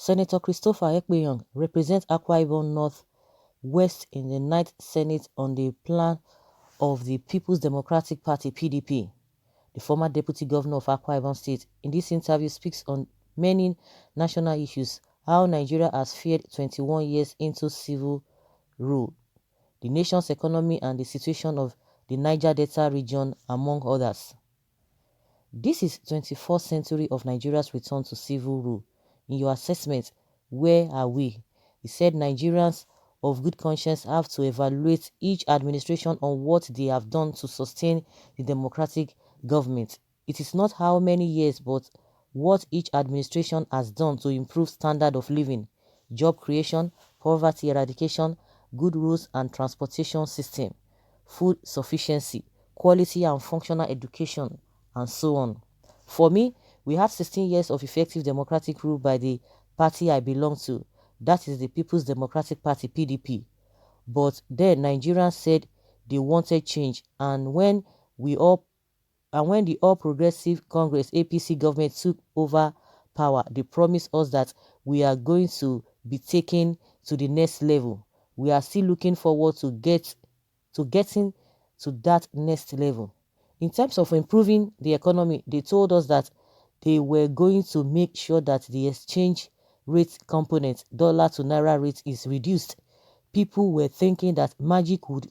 Senator Christopher Ekpenyong represents Akwa Ibom North West in the 9th Senate on the plan of the People's Democratic Party (PDP). The former deputy governor of Akwa Ibom State in this interview speaks on many national issues, how Nigeria has fared 21 years into civil rule, the nation's economy and the situation of the Niger Delta region, among others. This is 21st century of Nigeria's return to civil rule. In your assessment, where are we? He said Nigerians of good conscience have to evaluate each administration on what they have done to sustain the democratic government. It is not how many years, but what each administration has done to improve standard of living, job creation, poverty eradication, good roads and transportation system, food sufficiency, quality and functional education, and so on. For me, we had 16 years of effective democratic rule by the party I belong to, that is the People's Democratic Party (PDP). But then Nigerians said they wanted change, and when the All Progressive Congress (APC) government took over power, they promised us that we are going to be taken to the next level. We are still looking forward to getting to that next level. In terms of improving the economy, they told us that they were going to make sure that the exchange rate component, dollar to naira rate, is reduced. People were thinking that magic would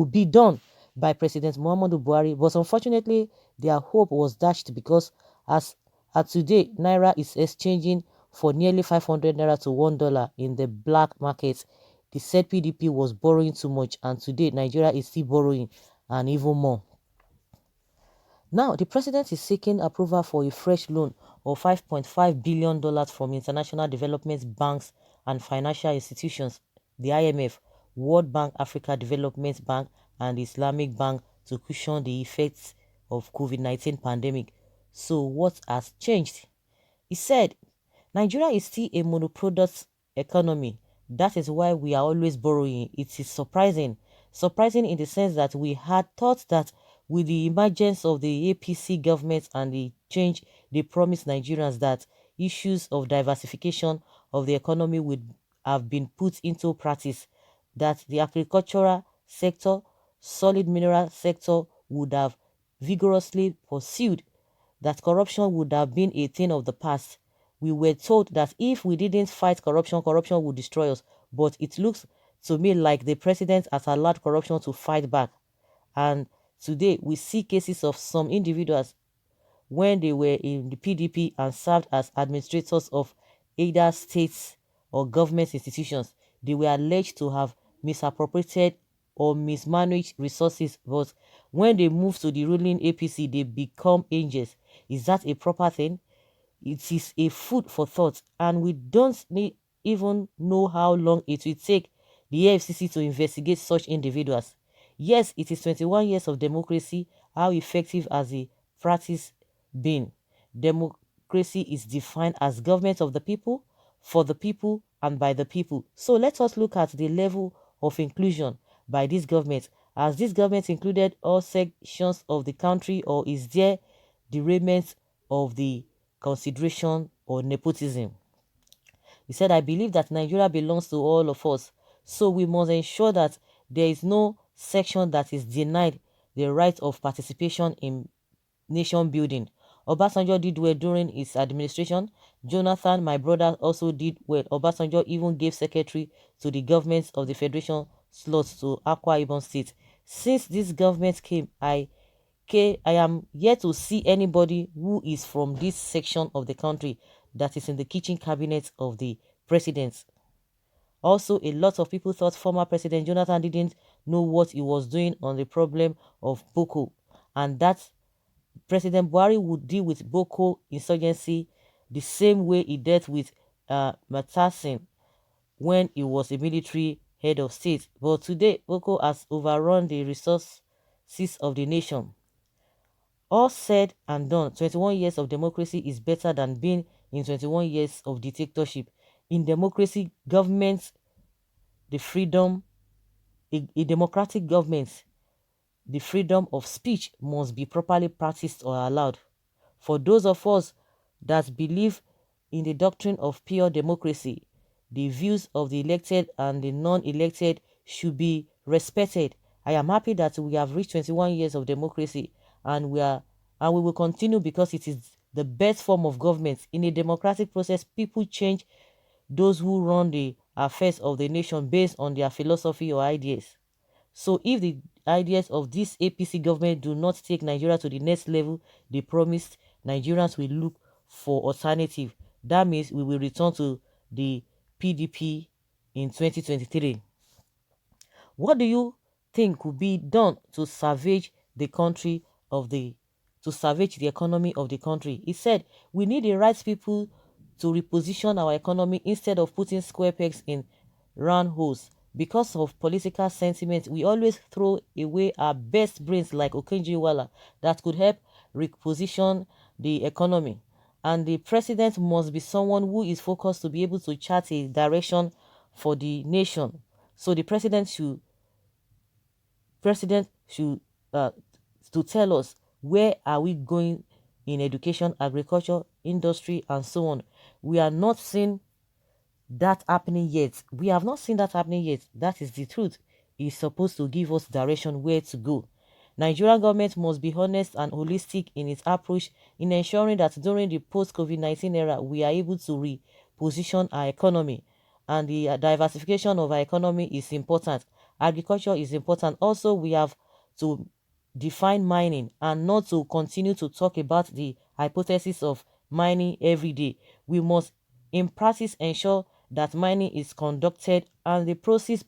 be done by President Muhammadu Buhari, but unfortunately, their hope was dashed because as at today, naira is exchanging for nearly 500 naira to $1 in the black market. The said PDP was borrowing too much, and today Nigeria is still borrowing and even more. Now, the president is seeking approval for a fresh loan of $5.5 billion from international development banks and financial institutions, the IMF, World Bank, Africa Development Bank, and the Islamic Bank, to cushion the effects of COVID-19 pandemic. So what has changed? He said, Nigeria is still a monoproduct economy. That is why we are always borrowing. It is surprising. Surprising in the sense that we had thought that with the emergence of the APC government and the change, they promised Nigerians that issues of diversification of the economy would have been put into practice, that the agricultural sector, solid mineral sector would have vigorously pursued, that corruption would have been a thing of the past. We were told that if we didn't fight corruption, corruption would destroy us. But it looks to me like the president has allowed corruption to fight back. And today we see cases of some individuals when they were in the PDP and served as administrators of either states or government institutions. They were alleged to have misappropriated or mismanaged resources, but when they move to the ruling APC, they become angels. Is that a proper thing? It is a food for thought, and we don't even know how long it will take the AFCC to investigate such individuals. Yes, it is 21 years of democracy. How effective has the practice been? Democracy is defined as government of the people, for the people, and by the people. So let us look at the level of inclusion by this government. Has this government included all sections of the country, or is there derailment of the consideration or nepotism? He said, I believe that Nigeria belongs to all of us, so we must ensure that there is no section that is denied the right of participation in nation building. Obasanjo did well during his administration. Jonathan, my brother, also did well. Obasanjo even gave secretary to the government of the Federation slots to Akwa Ibom State. Since this government came, I am yet to see anybody who is from this section of the country that is in the kitchen cabinet of the president. Also, a lot of people thought former President Jonathan didn't know what he was doing on the problem of Boko, and that President Buhari would deal with Boko insurgency the same way he dealt with Matasin when he was a military head of state. But today, Boko has overrun the resources of the nation. All said and done, 21 years of democracy is better than being in 21 years of dictatorship. In democracy, governments, the freedom, a democratic government, the freedom of speech must be properly practiced or allowed. For those of us that believe in the doctrine of pure democracy. The views of the elected and the non-elected should be respected. I am happy that we have reached 21 years of democracy, and we will continue because it is the best form of government. In a democratic process, people change those who run the affairs of the nation based on their philosophy or ideas. So if the ideas of this APC government do not take Nigeria to the next level they promised, Nigerians will look for alternative. That means we will return to the PDP in 2023. What do you think could be done to salvage the country of the to salvage the economy of the country? He said we need the right people to reposition our economy instead of putting square pegs in round holes. Because of political sentiment, we always throw away our best brains like Okenjiwala that could help reposition the economy. And the president must be someone who is focused to be able to chart a direction for the nation. So the president should uh, to tell us where are we going in education, agriculture, industry, and so on. We are not seeing that happening yet. We have not seen that happening yet. That is the truth. It's supposed to give us direction where to go. Nigerian government must be honest and holistic in its approach in ensuring that during the post-COVID-19 era, we are able to reposition our economy. And the diversification of our economy is important. Agriculture is important. Also, we have to define mining and not to continue to talk about the hypothesis of mining every day. We must, in practice, ensure that mining is conducted and the proceeds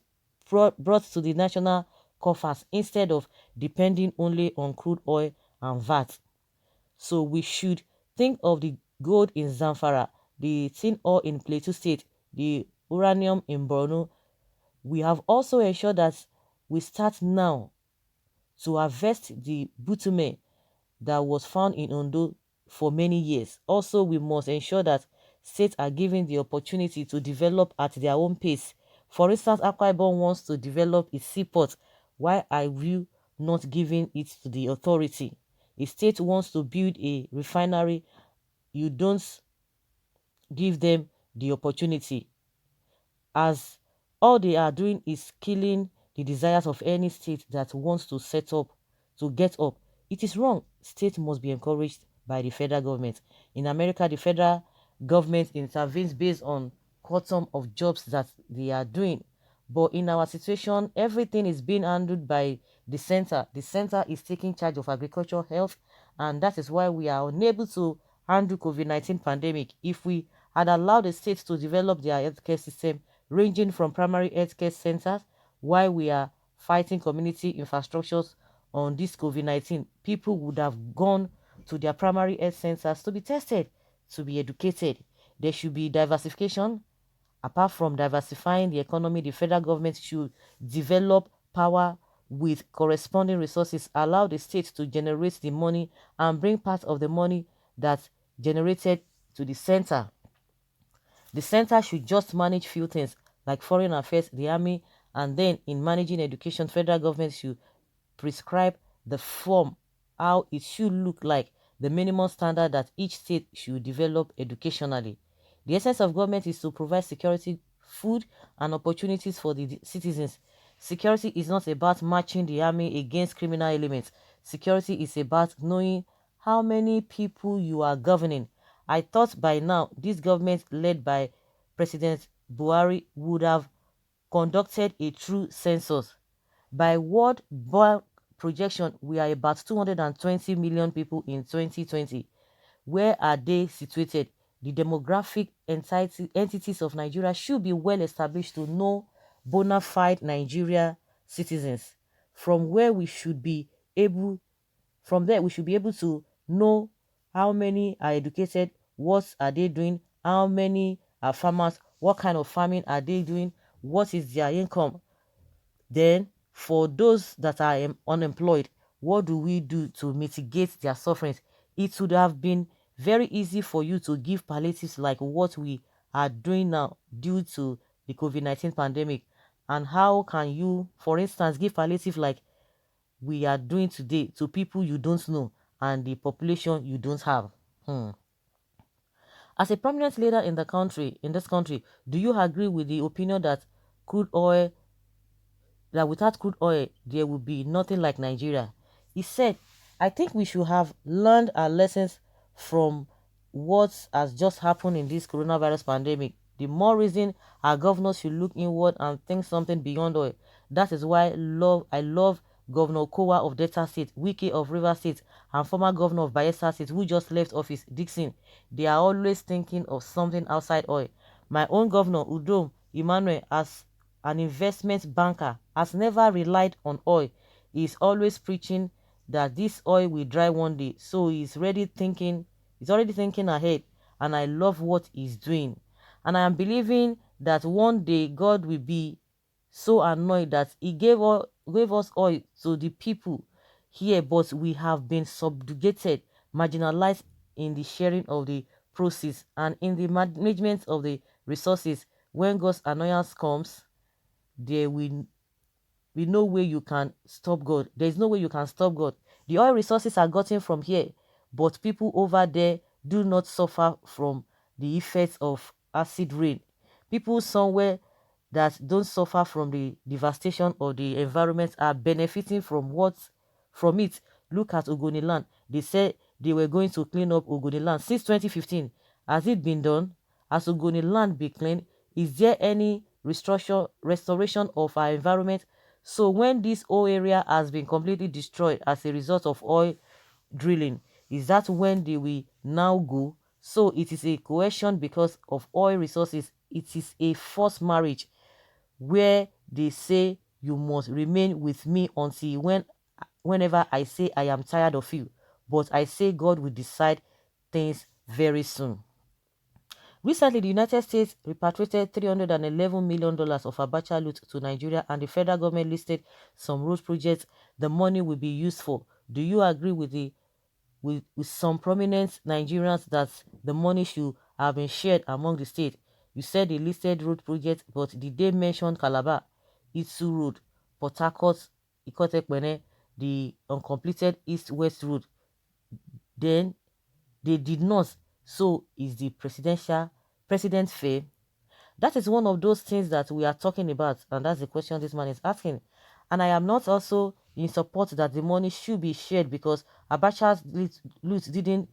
brought to the national coffers instead of depending only on crude oil and VAT. So we should think of the gold in Zamfara, the tin ore in Plateau State, the uranium in Borno. We have also ensured that we start now to harvest the bitumen that was found in Ondo for many years. Also, we must ensure that states are given the opportunity to develop at their own pace. For instance, Akwa Ibom wants to develop its seaport. Why are you not giving it to the authority? A state wants to build a refinery, you don't give them the opportunity, as all they are doing is killing the desires of any state that wants to set up, to get up. It is wrong. State must be encouraged by the federal government. In America, the federal government intervenes based on quantum of jobs that they are doing. But in our situation, everything is being handled by the center. The center is taking charge of agriculture, health, and that is why we are unable to handle COVID-19 pandemic. If we had allowed the states to develop their healthcare system, ranging from primary healthcare centers, while we are fighting community infrastructures on this COVID-19, people would have gone to their primary health centers to be tested, to be educated. There should be diversification. Apart from diversifying the economy, the federal government should develop power with corresponding resources, allow the state to generate the money and bring part of the money that generated to the center. The center should just manage few things like foreign affairs, the army, and then in managing education, federal government should prescribe the form, how it should look like, the minimum standard that each state should develop educationally. The essence of government is to provide security, food, and opportunities for the citizens. Security is not about matching the army against criminal elements. Security is about knowing how many people you are governing. I thought by now this government led by President Buhari would have conducted a true census. By World Bank projection, we are about 220 million people in 2020. Where are they situated? The demographic entities of Nigeria should be well established to know bona fide Nigeria citizens. From where we should be able, from there we should be able to know how many are educated, what are they doing, how many are farmers, what kind of farming are they doing, what is their income. Then, for those that are unemployed, what do we do to mitigate their sufferings? It would have been very easy for you to give palliatives like what we are doing now due to the COVID-19 pandemic. And how can you, for instance, give palliative like we are doing today to people you don't know and the population you don't have? Hmm. As a prominent leader in the country, in this country, do you agree with the opinion that crude oil, that without crude oil, there will be nothing like Nigeria? He said, I think we should have learned our lessons from what has just happened in this coronavirus pandemic. The more reason our governors should look inward and think something beyond oil. That is why I love Governor Kowa of Delta State, Wike of River State, and former governor of Bayelsa State who just left office, Dixon. They are always thinking of something outside oil. My own governor, Udom Emmanuel, as an investment banker, has never relied on oil. He is always preaching that this oil will dry one day. So he's already thinking ahead, and I love what he's doing. And I am believing that one day God will be so annoyed that he gave us oil to the people here, but we have been subjugated, marginalized in the sharing of the proceeds and in the management of the resources. When God's annoyance comes, there will be no way you can stop God. There is no way you can stop God. The oil resources are gotten from here, but people over there do not suffer from the effects of acid rain. People somewhere that don't suffer from the devastation of the environment are benefiting from it. Look at Ogoniland. They said they were going to clean up Ogoniland since 2015. Has it been done? Has Ogoniland been cleaned? Is there any restoration of our environment? So when this whole area has been completely destroyed as a result of oil drilling, is that when they will now go? So it is a coercion because of oil resources. It is a forced marriage where they say you must remain with me until whenever I say I am tired of you. But I say God will decide things very soon. Recently, the United States repatriated $311 million of Abacha loot to Nigeria, and the federal government listed some road projects the money will be used for. Do you agree with some prominent Nigerians that the money should have been shared among the state? You said they listed road projects, but did they mention Calabar, Itsu Road, Port Harcourt, Ikotekpene, the uncompleted East-West Road? Then they did not. So is the president fair? That is one of those things that we are talking about, and that's the question this man is asking. And I am not also in support that the money should be shared, because Abacha's loot didn't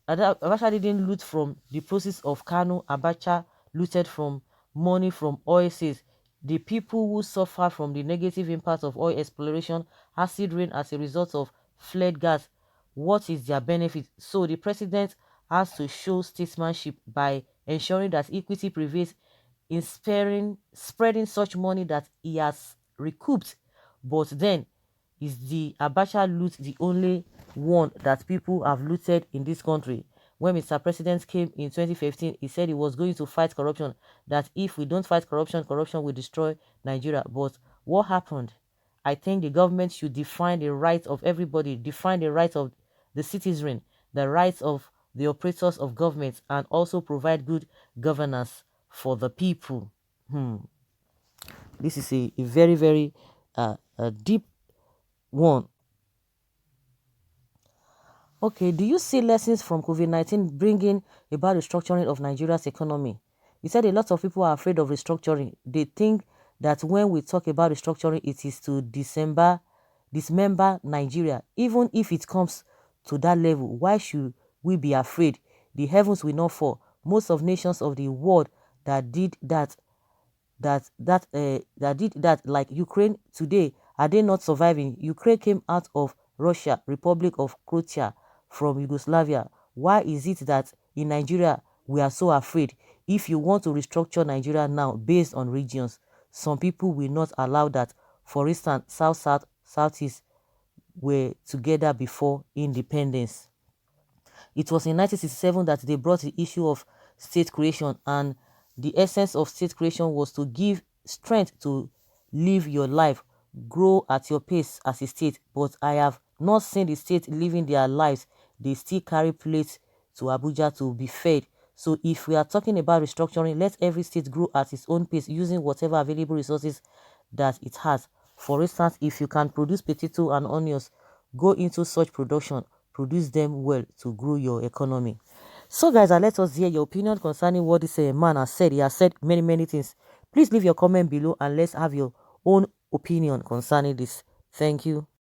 Abacha didn't loot from the process of Kanu. Abacha looted from money from oil sales. The people who suffer from the negative impact of oil exploration, acid rain as a result of fled gas, what is their benefit? So the president has to show statesmanship by ensuring that equity prevails in spreading such money that he has recouped. But then, is the Abacha loot the only one that people have looted in this country? When Mr. President came in 2015, he said he was going to fight corruption, that if we don't fight corruption, corruption will destroy Nigeria. But what happened? I think the government should define the rights of everybody, define the rights of the citizen, the rights of the operators of government, and also provide good governance for the people. This is a very, very deep one. Okay, do you see lessons from COVID-19 bringing about restructuring of Nigeria's economy? You said a lot of people are afraid of restructuring. They think that when we talk about restructuring, it is to dismember Nigeria. Even if it comes to that level, why should we be afraid? The heavens will not fall. Most of nations of the world that did that, like Ukraine today, are they not surviving? Ukraine came out of Russia, Republic of Croatia, from Yugoslavia. Why is it that in Nigeria we are so afraid? If you want to restructure Nigeria now based on regions, some people will not allow that. For instance, South, Southeast were together before independence. It was in 1967 that they brought the issue of state creation, and the essence of state creation was to give strength to live your life, grow at your pace as a state. But I have not seen the state living their lives. They still carry plates to Abuja to be fed. So if we are talking about restructuring, let every state grow at its own pace using whatever available resources that it has. For instance, if you can produce potato and onions, go into such production, produce them well to grow your economy. So guys, let us hear your opinion concerning what this man has said. He has said many things. Please leave your comment below and let's have your own opinion concerning this. Thank you.